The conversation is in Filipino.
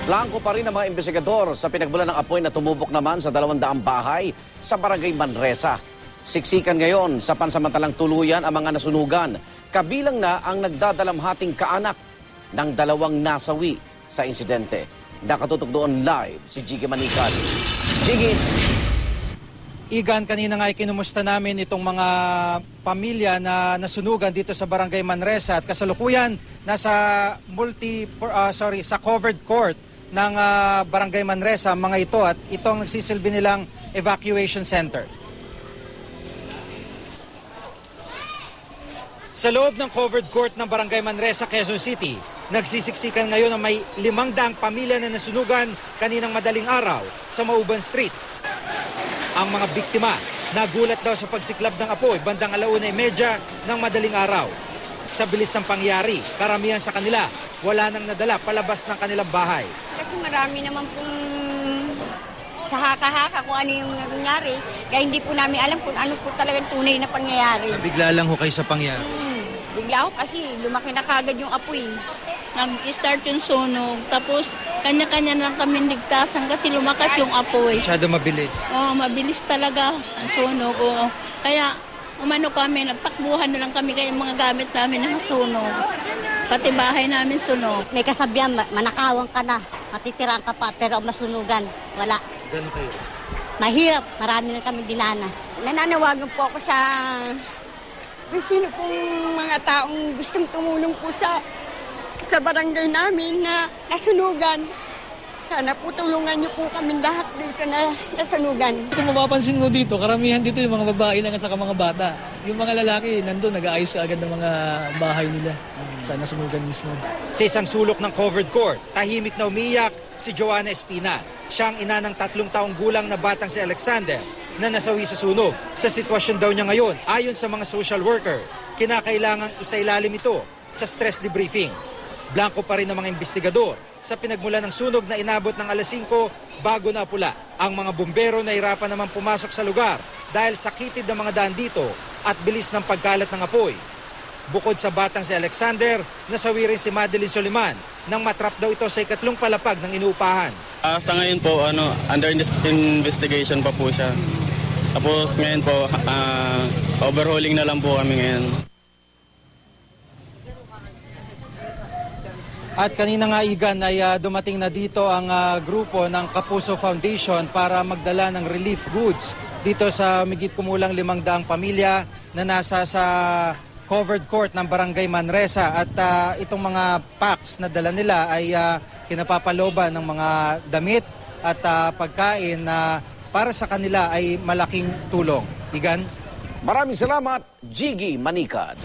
Blanco pa rin ang mga investigador sa pinagmulan ng apoy na tumubok naman sa 200 bahay sa Barangay Manresa. Siksikan ngayon sa pansamantalang tuluyan ang mga nasunugan, kabilang na ang nagdadalamhating kaanak ng 2 nasawi sa insidente. Nakatutok doon live si Jiggy Manicad. Jiggy! Igan, kanina nga kinumusta namin itong mga pamilya na nasunugan dito sa Barangay Manresa at kasalukuyan nasa sa covered court ng Barangay Manresa mga ito at ito ang nagsisilbi nilang evacuation center. Sa loob ng covered court ng Barangay Manresa, Quezon City, nagsisiksikan ngayon na may 500 pamilya na nasunugan kaninang madaling araw sa Mauban Street. Ang mga biktima nagulat daw sa pagsiklab ng apoy bandang 1:30 ng madaling araw. Sa bilis ng pangyari, karamihan sa kanila wala nang nadala palabas ng kanilang bahay. Kasi marami naman pong kahaka-haka kung ano yung nangyari. Kaya hindi po namin alam kung ano po talagang tunay na pangyayari. Bigla lang ho kayo sa pangyari. Bigla ako kasi lumaki na kagad yung apoy. Nag-start yung sunog, tapos kanya-kanya lang kami ligtasan kasi lumakas yung apoy. Masyado mabilis. Mabilis talaga ang sunog. Kaya umano kami, nagtakbuhan na lang kami kaya yung mga gamit namin na sunog. Pati bahay namin sunog. May kasabihan, manakawan ka na, matitiraan ka pa, pero masunugan, wala. Gano'n kayo? Mahirap, marami na kami dinanas. Nananawagan po ako sa kung sino pong mga taong gustong tumulong po sa barangay namin na nasunugan. Sana po tulungan niyo po kami lahat dito na nasunugan. Kung mapapansin mo dito, karamihan dito yung mga babae lang at saka mga bata. Yung mga lalaki, nandun, nag-aayos agad ng mga bahay nila sa nasunugan mismo. Sa isang sulok ng covered court, tahimik na umiyak si Joanna Espina. Siya ang ina ng 3 taong gulang na batang si Alexander na nasawi sa sunog. Sa sitwasyon daw niya ngayon, ayon sa mga social worker, kinakailangang isailalim ito sa stress debriefing. Blanco pa rin ang mga investigador sa pinagmula ng sunog na inabot ng 5:00 bago napula. Ang mga bumbero na hirapan naman pumasok sa lugar dahil sakitid ng mga daan dito at bilis ng pagkalat ng apoy. Bukod sa batang si Alexander, nasawi rin si Madeline Soliman nang matrap daw ito sa 2nd palapag ng inuupahan. Sa ngayon po, under investigation pa po siya. Tapos ngayon po, overhauling na lang po kami ngayon. At kanina nga, Igan, ay dumating na dito ang grupo ng Kapuso Foundation para magdala ng relief goods dito sa migit kumulang 500 pamilya na nasa sa covered court ng Barangay Manresa. At itong mga packs na dala nila ay kinapapaloban ng mga damit at pagkain na para sa kanila ay malaking tulong. Igan? Maraming salamat, Jiggy Manicad.